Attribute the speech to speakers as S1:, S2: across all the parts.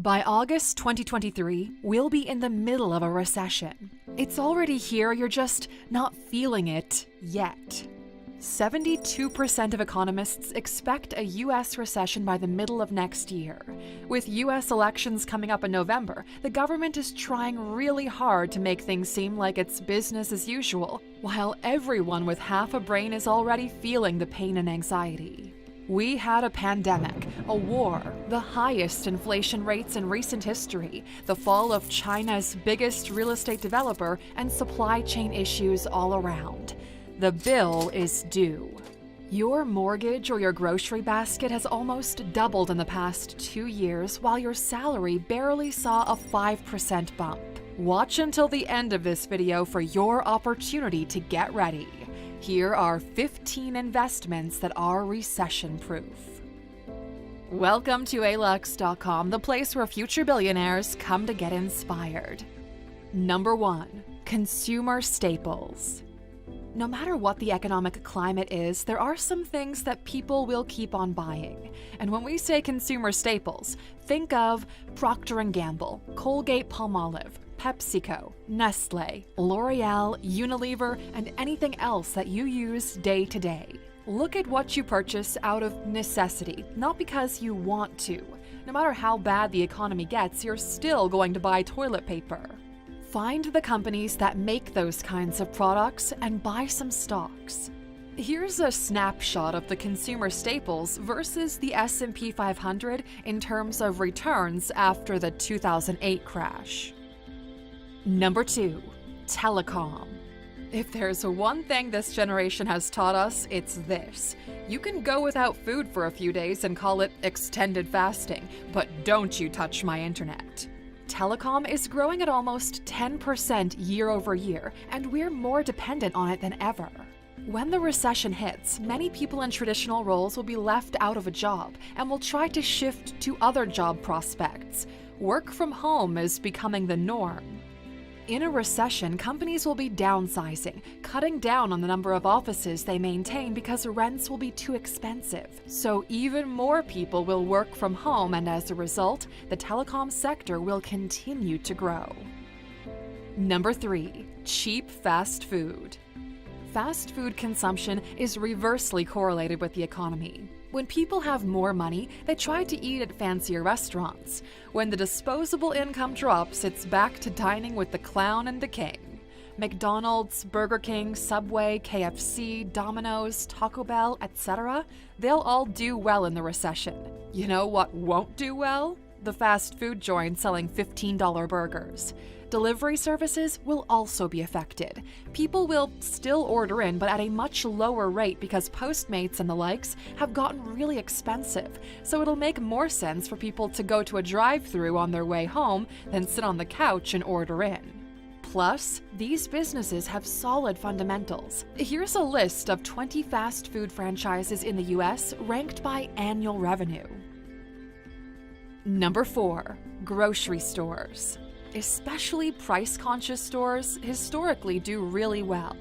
S1: By August 2023, we'll be in the middle of a recession. It's already here, you're just not feeling it yet. 72% of economists expect a U.S. recession by the middle of next year. With U.S. elections coming up in November, the government is trying really hard to make things seem like it's business as usual, while everyone with half a brain is already feeling the pain and anxiety. We had a pandemic, a war, the highest inflation rates in recent history, the fall of China's biggest real estate developer, and supply chain issues all around. The bill is due. Your mortgage or your grocery basket has almost doubled in the past 2 years, while your salary barely saw a 5% bump. Watch until the end of this video for your opportunity to get ready. Here are 15 investments that are recession-proof. Welcome to alux.com, the place where future billionaires come to get inspired. Number 1. Consumer staples. No matter what the economic climate is, there are some things that people will keep on buying. And when we say consumer staples, think of Procter & Gamble, Colgate-Palmolive, PepsiCo, Nestle, L'Oreal, Unilever, and anything else that you use day to day. Look at what you purchase out of necessity, not because you want to. No matter how bad the economy gets, you're still going to buy toilet paper. Find the companies that make those kinds of products and buy some stocks. Here's a snapshot of the consumer staples versus the S&P 500 in terms of returns after the 2008 crash. Number 2. Telecom. If there's one thing this generation has taught us, it's this. You can go without food for a few days and call it extended fasting, but don't you touch my internet. Telecom is growing at almost 10% year over year, and we're more dependent on it than ever. When the recession hits, many people in traditional roles will be left out of a job and will try to shift to other job prospects. Work from home is becoming the norm. In a recession, companies will be downsizing, cutting down on the number of offices they maintain because rents will be too expensive. So even more people will work from home, and as a result, the telecom sector will continue to grow. Number 3. Cheap fast food. Fast food consumption is reversely correlated with the economy. When people have more money, they try to eat at fancier restaurants. When the disposable income drops, it's back to dining with the clown and the king. McDonald's, Burger King, Subway, KFC, Domino's, Taco Bell, etc. They'll all do well in the recession. You know what won't do well? The fast food joints selling $15 burgers. Delivery services will also be affected. People will still order in, but at a much lower rate because Postmates and the likes have gotten really expensive. So it'll make more sense for people to go to a drive-thru on their way home than sit on the couch and order in. Plus, these businesses have solid fundamentals. Here's a list of 20 fast food franchises in the US ranked by annual revenue. Number 4. Grocery stores. Especially price-conscious stores historically do really well.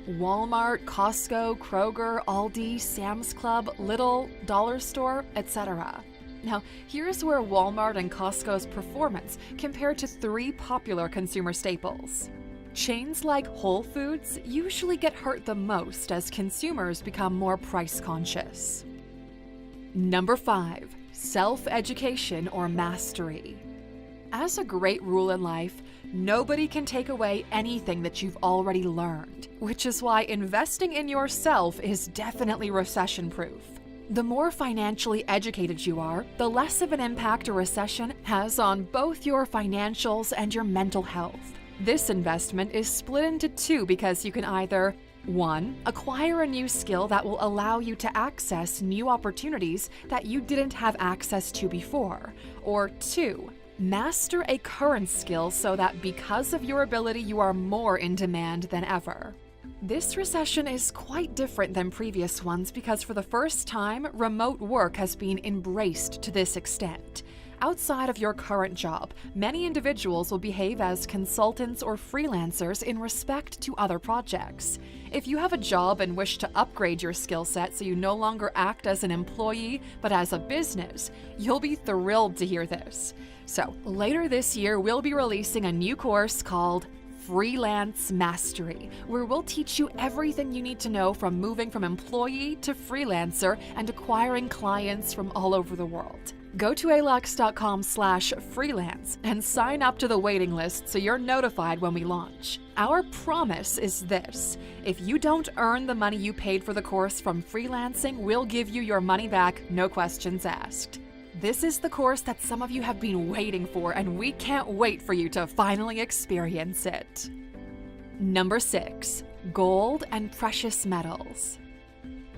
S1: Walmart, Costco, Kroger, Aldi, Sam's Club, Lidl, Dollar Store, etc. Now, here's where Walmart and Costco's performance compared to 3 popular consumer staples. Chains like Whole Foods usually get hurt the most as consumers become more price-conscious. Number 5. Self-education or mastery. As a great rule in life, nobody can take away anything that you've already learned, which is why investing in yourself is definitely recession-proof. The more financially educated you are, the less of an impact a recession has on both your financials and your mental health. This investment is split into 2 because you can either 1. Acquire a new skill that will allow you to access new opportunities that you didn't have access to before, or 2. Master a current skill so that because of your ability you are more in demand than ever. This recession is quite different than previous ones because for the first time, remote work has been embraced to this extent. Outside of your current job, many individuals will behave as consultants or freelancers in respect to other projects. If you have a job and wish to upgrade your skill set so you no longer act as an employee but as a business, you'll be thrilled to hear this. So later this year, we'll be releasing a new course called Freelance Mastery, where we'll teach you everything you need to know from moving from employee to freelancer and acquiring clients from all over the world. Go to alux.com/freelance and sign up to the waiting list so you're notified when we launch. Our promise is this: if you don't earn the money you paid for the course from freelancing, we'll give you your money back, no questions asked. This is the course that some of you have been waiting for, and we can't wait for you to finally experience it. Number 6, gold and precious metals.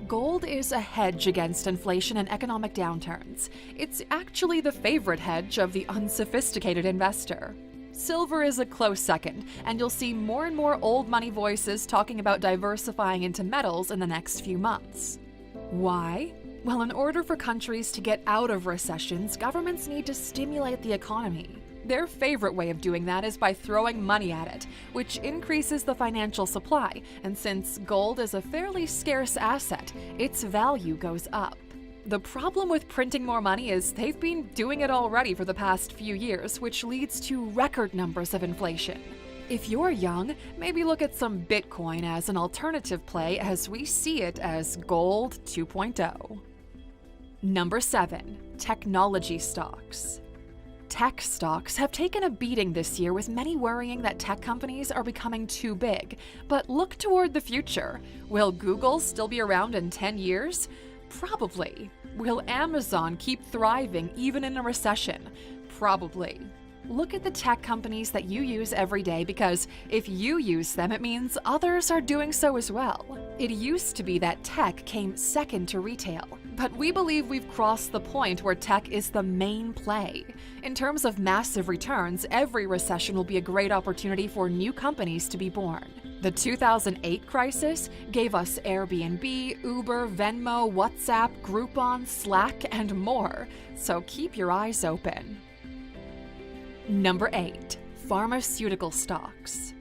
S1: Gold is a hedge against inflation and economic downturns. It's actually the favorite hedge of the unsophisticated investor. Silver is a close second, and you'll see more and more old money voices talking about diversifying into metals in the next few months. Why? Well, in order for countries to get out of recessions, governments need to stimulate the economy. Their favorite way of doing that is by throwing money at it, which increases the financial supply, and since gold is a fairly scarce asset, its value goes up. The problem with printing more money is they've been doing it already for the past few years, which leads to record numbers of inflation. If you're young, maybe look at some Bitcoin as an alternative play, as we see it as gold 2.0. Number 7, technology stocks. Tech stocks have taken a beating this year, with many worrying that tech companies are becoming too big. But look toward the future. Will Google still be around in 10 years? Probably. Will Amazon keep thriving even in a recession? Probably. Look at the tech companies that you use every day, because if you use them, it means others are doing so as well. It used to be that tech came second to retail, but we believe we've crossed the point where tech is the main play. In terms of massive returns, every recession will be a great opportunity for new companies to be born. The 2008 crisis gave us Airbnb, Uber, Venmo, WhatsApp, Groupon, Slack, and more, so keep your eyes open. Number 8, pharmaceutical stocks.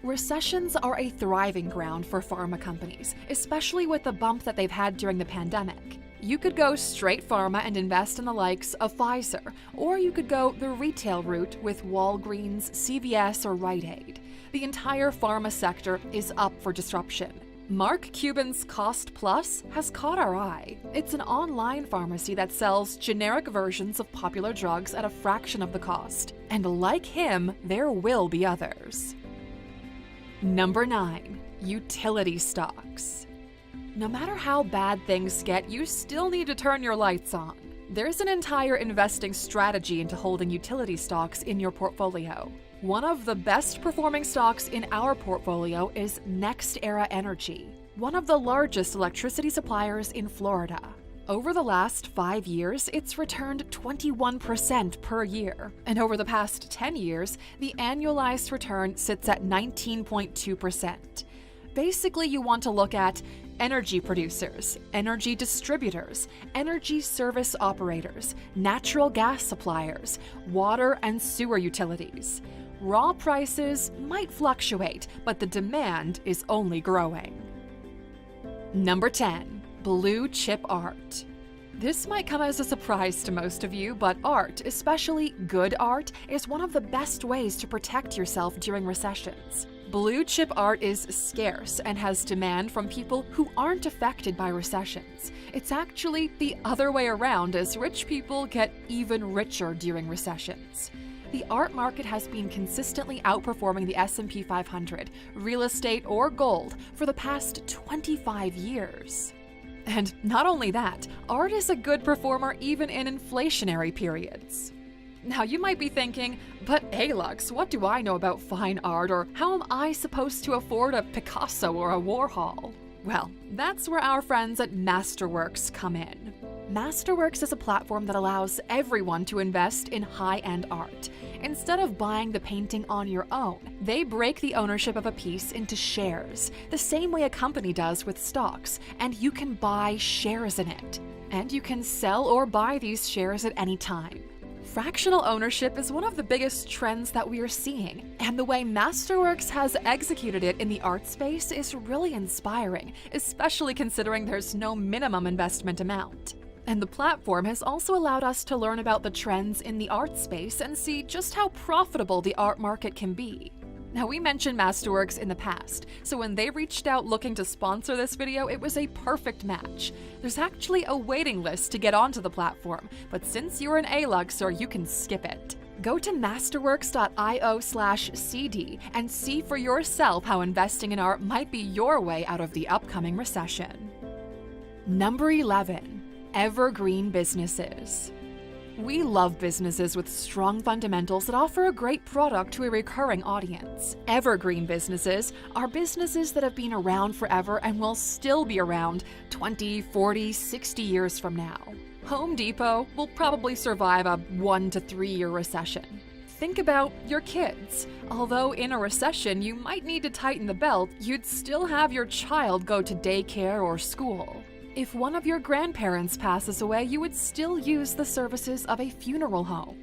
S1: Recessions are a thriving ground for pharma companies, especially with the bump that they've had during the pandemic. You could go straight pharma and invest in the likes of Pfizer, or you could go the retail route with Walgreens, CVS, or Rite Aid. The entire pharma sector is up for disruption. Mark Cuban's Cost Plus has caught our eye. It's an online pharmacy that sells generic versions of popular drugs at a fraction of the cost. And like him, there will be others. Number 9, utility stocks. No matter how bad things get, you still need to turn your lights on. There's an entire investing strategy into holding utility stocks in your portfolio. One of the best performing stocks in our portfolio is NextEra Energy, one of the largest electricity suppliers in Florida. Over the last 5 years, it's returned 21% per year, and over the past 10 years, the annualized return sits at 19.2%. Basically, you want to look at energy producers, energy distributors, energy service operators, natural gas suppliers, water and sewer utilities. Raw prices might fluctuate, but the demand is only growing. Number 10, blue chip art. This might come as a surprise to most of you, but art, especially good art, is one of the best ways to protect yourself during recessions. Blue chip art is scarce and has demand from people who aren't affected by recessions. It's actually the other way around, as rich people get even richer during recessions. The art market has been consistently outperforming the S&P 500, real estate, or gold for the past 25 years. And not only that, art is a good performer even in inflationary periods. Now you might be thinking, but Alux, what do I know about fine art, or how am I supposed to afford a Picasso or a Warhol? Well, that's where our friends at Masterworks come in. Masterworks is a platform that allows everyone to invest in high-end art. Instead of buying the painting on your own, they break the ownership of a piece into shares, the same way a company does with stocks, and you can buy shares in it. And you can sell or buy these shares at any time. Fractional ownership is one of the biggest trends that we are seeing, and the way Masterworks has executed it in the art space is really inspiring, especially considering there's no minimum investment amount. And the platform has also allowed us to learn about the trends in the art space and see just how profitable the art market can be. Now, we mentioned Masterworks in the past, so when they reached out looking to sponsor this video, it was a perfect match. There's actually a waiting list to get onto the platform, but since you're an A-Luxer, you can skip it. Go to masterworks.io/CD and see for yourself how investing in art might be your way out of the upcoming recession. Number 11. Evergreen businesses. We love businesses with strong fundamentals that offer a great product to a recurring audience. Evergreen businesses are businesses that have been around forever and will still be around 20, 40, 60 years from now. Home Depot will probably survive a 1 to 3 year recession. Think about your kids. Although in a recession you might need to tighten the belt, you'd still have your child go to daycare or school. If one of your grandparents passes away, you would still use the services of a funeral home.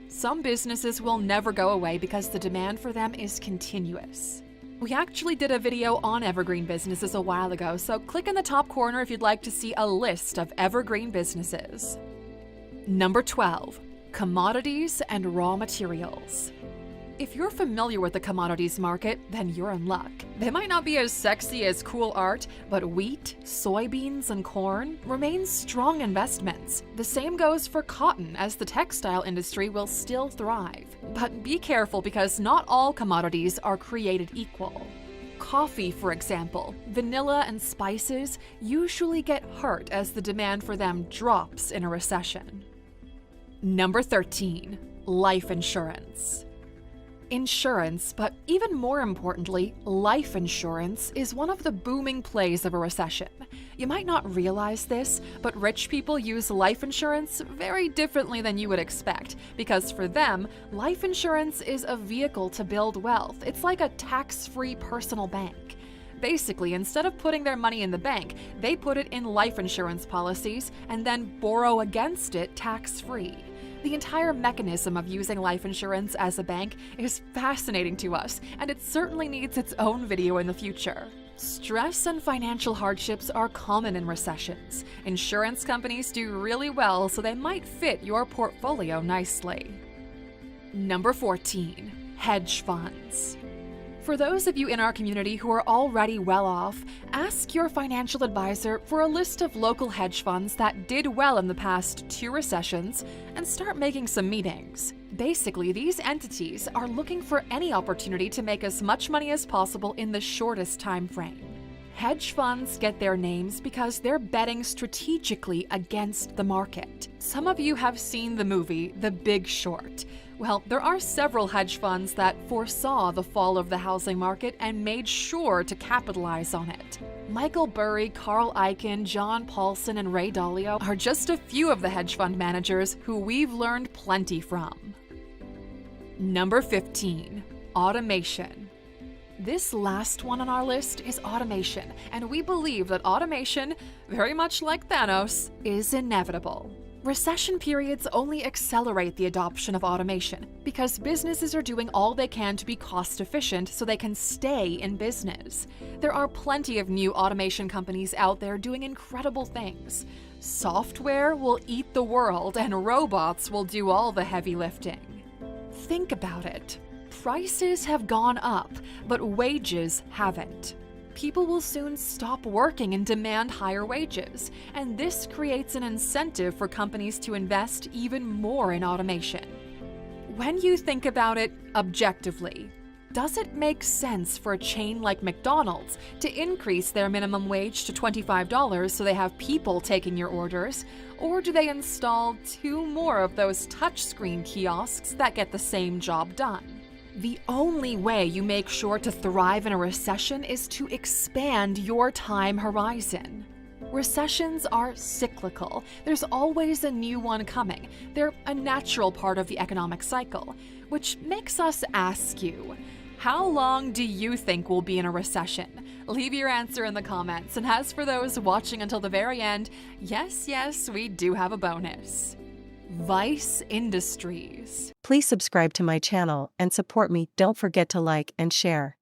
S1: Some businesses will never go away because the demand for them is continuous. We actually did a video on evergreen businesses a while ago, so click in the top corner if you'd like to see a list of evergreen businesses. Number 12. Commodities and raw materials. If you're familiar with the commodities market, then you're in luck. They might not be as sexy as cool art, but wheat, soybeans, and corn remain strong investments. The same goes for cotton, as the textile industry will still thrive. But be careful because not all commodities are created equal. Coffee, for example, vanilla and spices usually get hurt as the demand for them drops in a recession. Number 13. Life insurance. Insurance, but even more importantly, life insurance is one of the booming plays of a recession. You might not realize this, but rich people use life insurance very differently than you would expect, because for them, life insurance is a vehicle to build wealth. It's like a tax-free personal bank. Basically, instead of putting their money in the bank, they put it in life insurance policies and then borrow against it tax-free. The entire mechanism of using life insurance as a bank is fascinating to us, and it certainly needs its own video in the future. Stress and financial hardships are common in recessions. Insurance companies do really well, so they might fit your portfolio nicely. Number 14. Hedge funds. For those of you in our community who are already well off, ask your financial advisor for a list of local hedge funds that did well in the past 2 recessions and start making some meetings. Basically, these entities are looking for any opportunity to make as much money as possible in the shortest time frame. Hedge funds get their names because they're betting strategically against the market. Some of you have seen the movie The Big Short. Well, there are several hedge funds that foresaw the fall of the housing market and made sure to capitalize on it. Michael Burry, Carl Icahn, John Paulson, and Ray Dalio are just a few of the hedge fund managers who we've learned plenty from. Number 15. Automation. This last one on our list is automation, and we believe that automation, very much like Thanos, is inevitable. Recession periods only accelerate the adoption of automation because businesses are doing all they can to be cost efficient so they can stay in business. There are plenty of new automation companies out there doing incredible things. Software will eat the world and robots will do all the heavy lifting. Think about it. Prices have gone up, but wages haven't. People will soon stop working and demand higher wages, and this creates an incentive for companies to invest even more in automation. When you think about it objectively, does it make sense for a chain like McDonald's to increase their minimum wage to $25 so they have people taking your orders, or do they install 2 more of those touchscreen kiosks that get the same job done? The only way you make sure to thrive in a recession is to expand your time horizon. Recessions are cyclical. There's always a new one coming. They're a natural part of the economic cycle, which makes us ask you, how long do you think we'll be in a recession? Leave your answer in the comments, and as for those watching until the very end, yes, we do have a bonus. Vice Industries.
S2: Please subscribe to my channel and support me. Don't forget to like and share.